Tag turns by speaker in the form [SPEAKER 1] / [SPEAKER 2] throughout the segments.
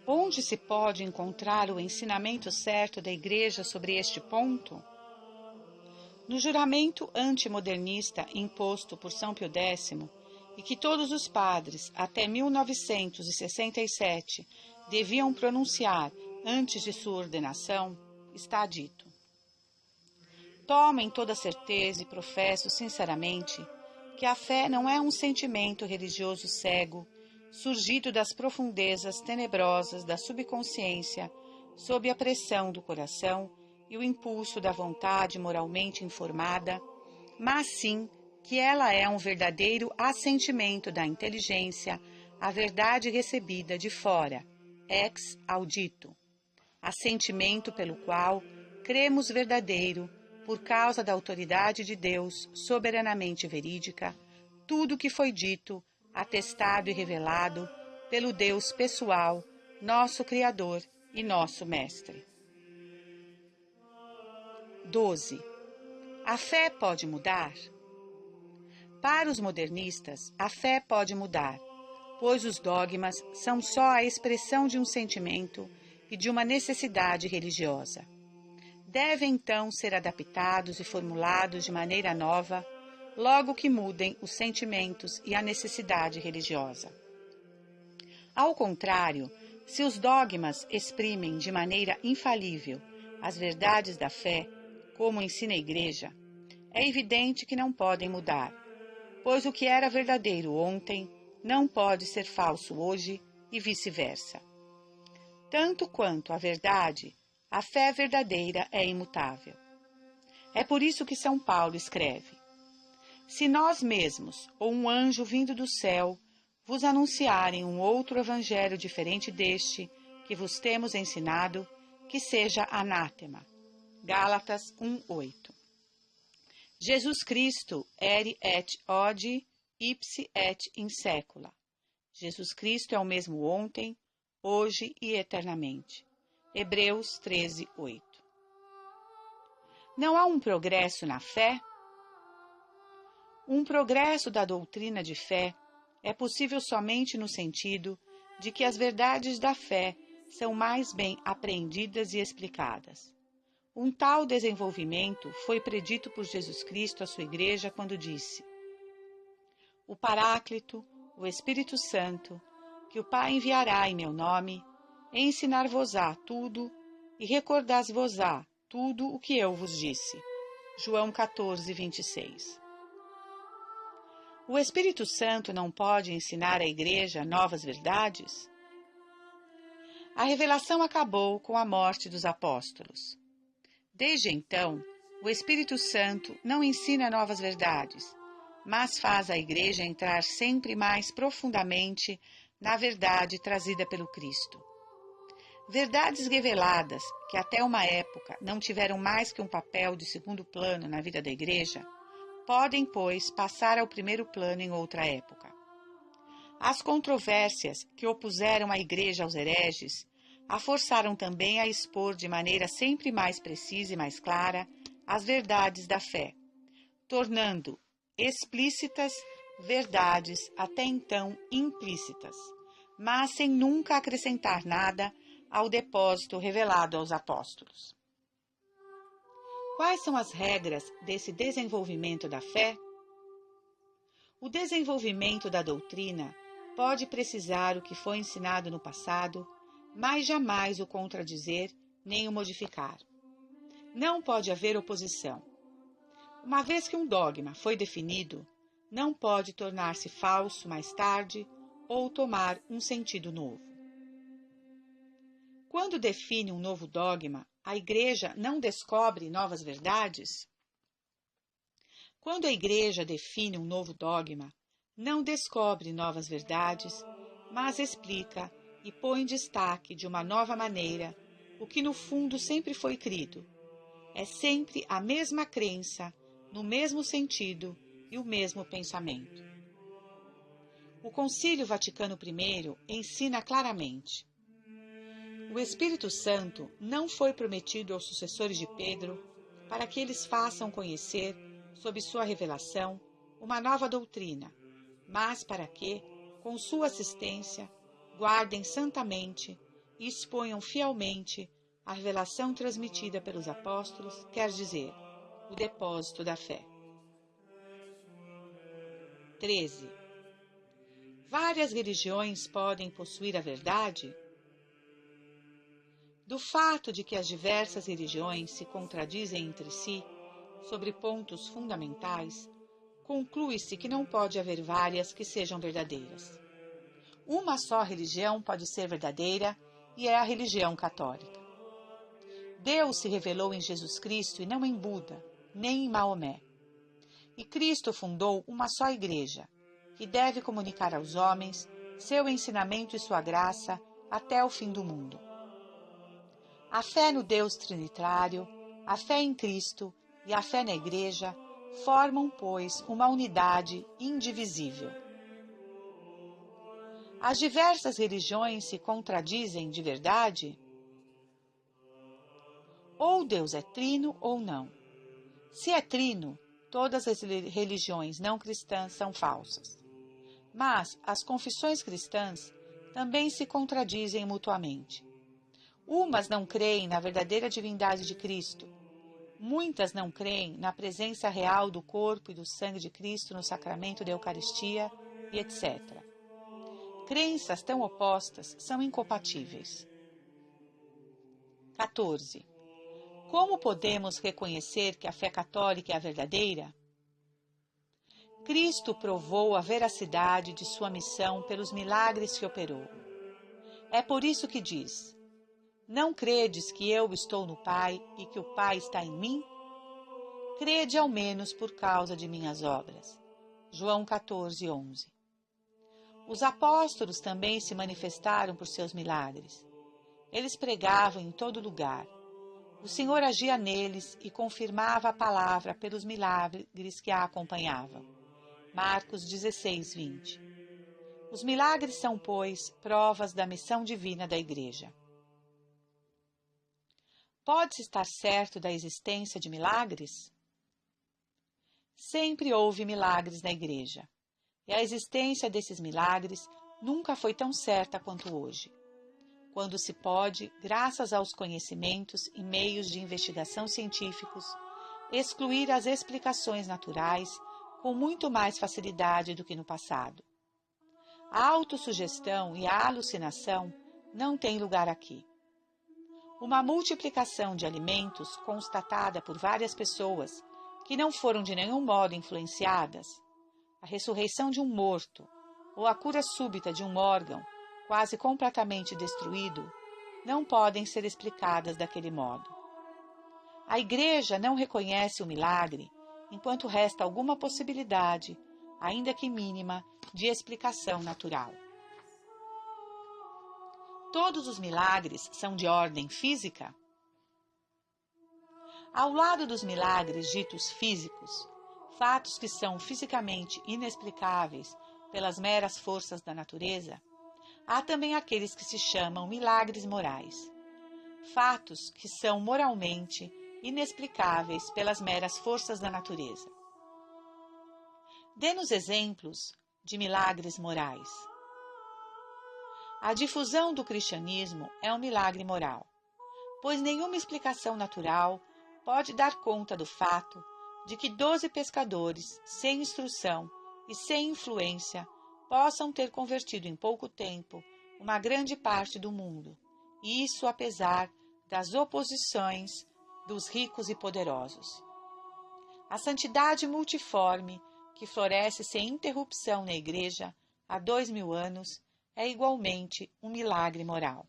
[SPEAKER 1] Onde se pode encontrar o ensinamento certo da Igreja sobre este ponto? No juramento antimodernista imposto por São Pio X, e que todos os padres, até 1967, deviam pronunciar antes de sua ordenação, está dito: tomem toda certeza e professo sinceramente que a fé não é um sentimento religioso cego, surgido das profundezas tenebrosas da subconsciência, sob a pressão do coração e o impulso da vontade moralmente informada, mas sim que ela é um verdadeiro assentimento da inteligência à verdade recebida de fora, ex audito, assentimento pelo qual cremos verdadeiro, por causa da autoridade de Deus soberanamente verídica, tudo que foi dito, atestado e revelado pelo Deus pessoal, nosso Criador e nosso Mestre. 12. A fé pode mudar? Para os modernistas, a fé pode mudar, pois os dogmas são só a expressão de um sentimento e de uma necessidade religiosa. Devem então ser adaptados e formulados de maneira nova, logo que mudem os sentimentos e a necessidade religiosa. Ao contrário, se os dogmas exprimem de maneira infalível as verdades da fé, como ensina a Igreja, é evidente que não podem mudar, pois o que era verdadeiro ontem não pode ser falso hoje e vice-versa. Tanto quanto a verdade, a fé verdadeira é imutável. É por isso que São Paulo escreve: se nós mesmos, ou um anjo vindo do céu, vos anunciarem um outro evangelho diferente deste, que vos temos ensinado, que seja anátema. Gálatas 1:8. Jesus Cristo ere et odi ipse et in saecula. Jesus Cristo é o mesmo ontem, hoje e eternamente. Hebreus 13:8. Não há um progresso na fé? Um progresso da doutrina de fé é possível somente no sentido de que as verdades da fé são mais bem apreendidas e explicadas. Um tal desenvolvimento foi predito por Jesus Cristo à sua Igreja quando disse: o Paráclito, o Espírito Santo, que o Pai enviará em meu nome, ensinar-vos-á tudo e recordar-vos-á tudo o que eu vos disse. João 14:26. O Espírito Santo não pode ensinar à Igreja novas verdades? A revelação acabou com a morte dos apóstolos. Desde então, o Espírito Santo não ensina novas verdades, mas faz a Igreja entrar sempre mais profundamente na verdade trazida pelo Cristo. Verdades reveladas, que até uma época não tiveram mais que um papel de segundo plano na vida da Igreja, podem, pois, passar ao primeiro plano em outra época. As controvérsias que opuseram a Igreja aos hereges a forçaram também a expor de maneira sempre mais precisa e mais clara as verdades da fé, tornando explícitas verdades até então implícitas, mas sem nunca acrescentar nada ao depósito revelado aos apóstolos. Quais são as regras desse desenvolvimento da fé? O desenvolvimento da doutrina pode precisar o que foi ensinado no passado, mas jamais o contradizer nem o modificar. Não pode haver oposição. Uma vez que um dogma foi definido, não pode tornar-se falso mais tarde ou tomar um sentido novo. Quando define um novo dogma, a Igreja não descobre novas verdades? Quando a Igreja define um novo dogma, não descobre novas verdades, mas explica e põe em destaque de uma nova maneira o que no fundo sempre foi crido. É sempre a mesma crença, no mesmo sentido e o mesmo pensamento. O Concílio Vaticano I ensina claramente: o Espírito Santo não foi prometido aos sucessores de Pedro para que eles façam conhecer, sob sua revelação, uma nova doutrina, mas para que, com sua assistência, guardem santamente e exponham fielmente a revelação transmitida pelos apóstolos, quer dizer, o depósito da fé. 13. Várias religiões podem possuir a verdade? Do fato de que as diversas religiões se contradizem entre si sobre pontos fundamentais, conclui-se que não pode haver várias que sejam verdadeiras. Uma só religião pode ser verdadeira e é a religião católica. Deus se revelou em Jesus Cristo e não em Buda, nem em Maomé. E Cristo fundou uma só igreja, que deve comunicar aos homens seu ensinamento e sua graça até o fim do mundo. A fé no Deus Trinitário, a fé em Cristo e a fé na Igreja formam, pois, uma unidade indivisível. As diversas religiões se contradizem de verdade? Ou Deus é trino ou não. Se é trino, todas as religiões não cristãs são falsas. Mas as confissões cristãs também se contradizem mutuamente. Umas não creem na verdadeira divindade de Cristo. Muitas não creem na presença real do corpo e do sangue de Cristo no sacramento da Eucaristia e etc. Crenças tão opostas são incompatíveis. 14. Como podemos reconhecer que a fé católica é a verdadeira? Cristo provou a veracidade de sua missão pelos milagres que operou. É por isso que diz: não credes que eu estou no Pai e que o Pai está em mim? Crede ao menos por causa de minhas obras. João 14, 11. Os apóstolos também se manifestaram por seus milagres. Eles pregavam em todo lugar. O Senhor agia neles e confirmava a palavra pelos milagres que a acompanhavam. Marcos 16, 20. Os milagres são, pois, provas da missão divina da Igreja. Pode-se estar certo da existência de milagres? Sempre houve milagres na Igreja, e a existência desses milagres nunca foi tão certa quanto hoje, quando se pode, graças aos conhecimentos e meios de investigação científicos, excluir as explicações naturais com muito mais facilidade do que no passado. A autossugestão e a alucinação não têm lugar aqui. Uma multiplicação de alimentos constatada por várias pessoas que não foram de nenhum modo influenciadas, a ressurreição de um morto ou a cura súbita de um órgão quase completamente destruído, não podem ser explicadas daquele modo. A Igreja não reconhece o milagre enquanto resta alguma possibilidade, ainda que mínima, de explicação natural. Todos os milagres são de ordem física? Ao lado dos milagres ditos físicos, fatos que são fisicamente inexplicáveis pelas meras forças da natureza, há também aqueles que se chamam milagres morais. Fatos que são moralmente inexplicáveis pelas meras forças da natureza. Dê-nos exemplos de milagres morais. A difusão do cristianismo é um milagre moral, pois nenhuma explicação natural pode dar conta do fato de que 12 pescadores, sem instrução e sem influência, possam ter convertido em pouco tempo uma grande parte do mundo, e isso apesar das oposições dos ricos e poderosos. A santidade multiforme, que floresce sem interrupção na Igreja há 2000 anos, é igualmente um milagre moral.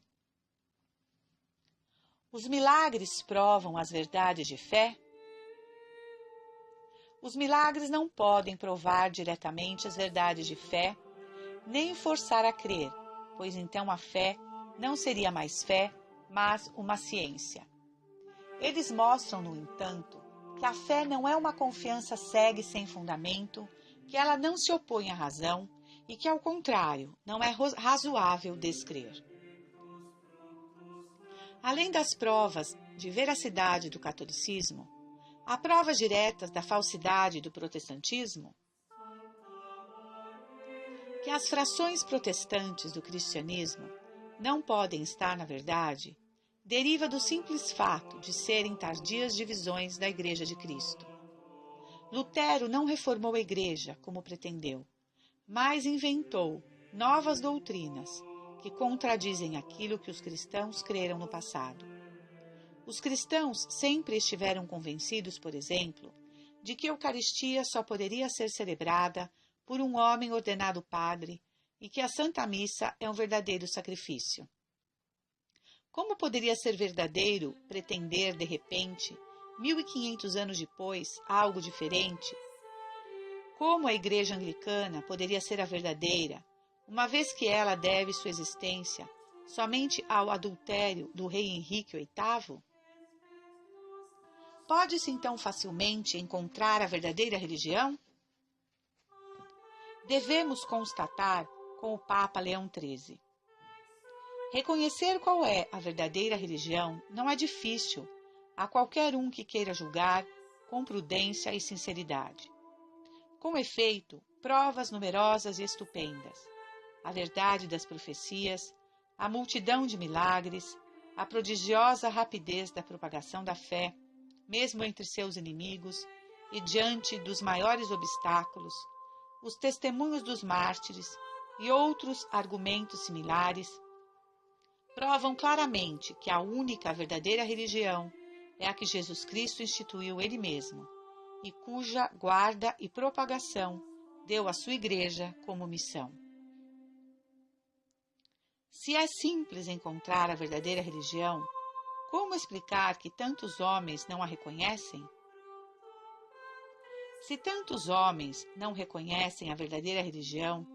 [SPEAKER 1] Os milagres provam as verdades de fé? Os milagres não podem provar diretamente as verdades de fé, nem forçar a crer, pois então a fé não seria mais fé, mas uma ciência. Eles mostram, no entanto, que a fé não é uma confiança cega e sem fundamento, que ela não se opõe à razão e que, ao contrário, não é razoável descrer. Além das provas de veracidade do catolicismo, há provas diretas da falsidade do protestantismo? Que as frações protestantes do cristianismo não podem estar na verdade, deriva do simples fato de serem tardias divisões da Igreja de Cristo. Lutero não reformou a Igreja, como pretendeu, mas inventou novas doutrinas que contradizem aquilo que os cristãos creram no passado. Os cristãos sempre estiveram convencidos, por exemplo, de que a Eucaristia só poderia ser celebrada por um homem ordenado padre e que a Santa Missa é um verdadeiro sacrifício. Como poderia ser verdadeiro pretender, de repente, 1500 anos depois, algo diferente? Como a Igreja Anglicana poderia ser a verdadeira, uma vez que ela deve sua existência somente ao adultério do rei Henrique VIII? Pode-se então facilmente encontrar a verdadeira religião? Devemos constatar com o Papa Leão XIII. Reconhecer qual é a verdadeira religião não é difícil a qualquer um que queira julgar com prudência e sinceridade. Com efeito, provas numerosas e estupendas, a verdade das profecias, a multidão de milagres, a prodigiosa rapidez da propagação da fé, mesmo entre seus inimigos e diante dos maiores obstáculos, os testemunhos dos mártires e outros argumentos similares, provam claramente que a única verdadeira religião é a que Jesus Cristo instituiu Ele mesmo, e cuja guarda e propagação deu à sua Igreja como missão. Se é simples encontrar a verdadeira religião, como explicar que tantos homens não a reconhecem? Se tantos homens não reconhecem a verdadeira religião,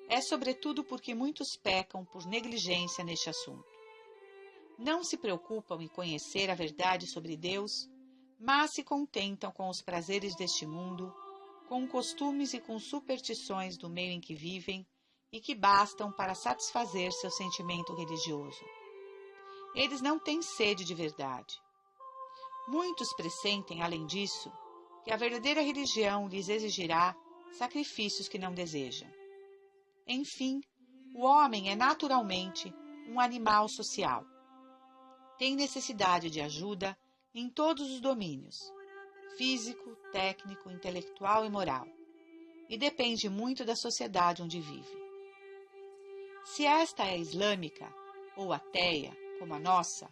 [SPEAKER 1] é sobretudo porque muitos pecam por negligência neste assunto. Não se preocupam em conhecer a verdade sobre Deus, mas se contentam com os prazeres deste mundo, com costumes e com superstições do meio em que vivem e que bastam para satisfazer seu sentimento religioso. Eles não têm sede de verdade. Muitos pressentem, além disso, que a verdadeira religião lhes exigirá sacrifícios que não desejam. Enfim, o homem é naturalmente um animal social. Tem necessidade de ajuda em todos os domínios, físico, técnico, intelectual e moral, e depende muito da sociedade onde vive. Se esta é islâmica ou ateia, como a nossa,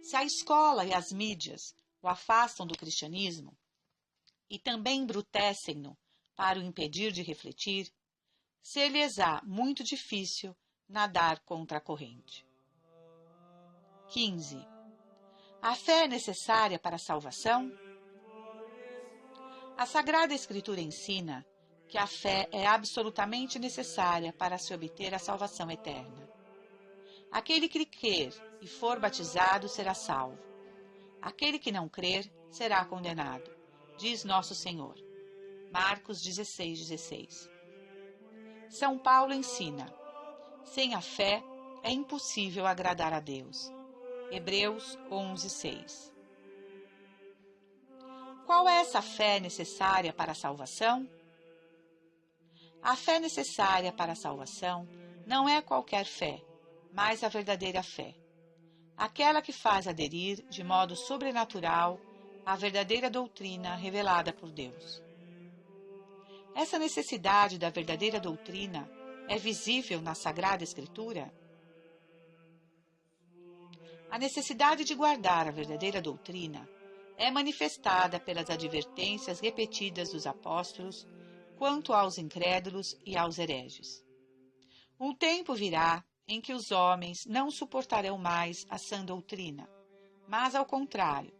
[SPEAKER 1] se a escola e as mídias o afastam do cristianismo e também embrutecem-no para o impedir de refletir, ser-lhes-á muito difícil nadar contra a corrente. 15. A fé é necessária para a salvação? A Sagrada Escritura ensina que a fé é absolutamente necessária para se obter a salvação eterna. Aquele que crer e for batizado será salvo. Aquele que não crer será condenado, diz Nosso Senhor. Marcos 16:16. São Paulo ensina: sem a fé é impossível agradar a Deus. Hebreus 11:6. Qual é essa fé necessária para a salvação? A fé necessária para a salvação não é qualquer fé, mas a verdadeira fé. Aquela que faz aderir de modo sobrenatural à verdadeira doutrina revelada por Deus. Essa necessidade da verdadeira doutrina é visível na Sagrada Escritura? A necessidade de guardar a verdadeira doutrina é manifestada pelas advertências repetidas dos apóstolos quanto aos incrédulos e aos hereges. Um tempo virá em que os homens não suportarão mais a sã doutrina, mas, ao contrário,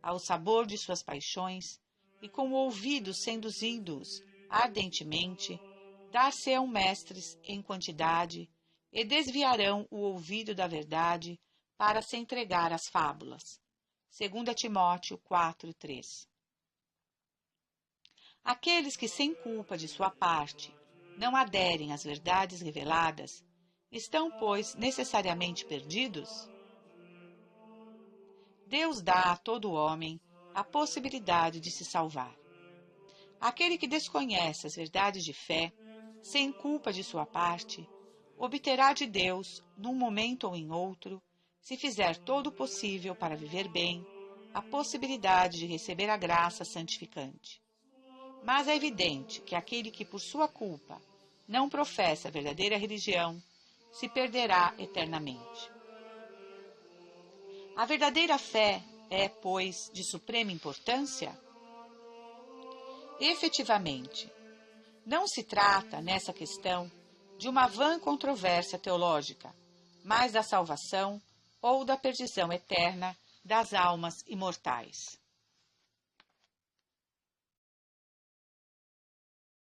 [SPEAKER 1] ao sabor de suas paixões, e com o ouvido seduzindo-os ardentemente, dar-se-ão mestres em quantidade e desviarão o ouvido da verdade para se entregar às fábulas. 2 Timóteo 4:3. Aqueles que, sem culpa de sua parte, não aderem às verdades reveladas, estão, pois, necessariamente perdidos? Deus dá a todo homem a possibilidade de se salvar. Aquele que desconhece as verdades de fé, sem culpa de sua parte, obterá de Deus, num momento ou em outro, se fizer todo o possível para viver bem, a possibilidade de receber a graça santificante. Mas é evidente que aquele que, por sua culpa, não professa a verdadeira religião, se perderá eternamente. A verdadeira fé é, pois, de suprema importância? Efetivamente, não se trata, nessa questão, de uma vã controvérsia teológica, mas da salvação ou da perdição eterna das almas imortais.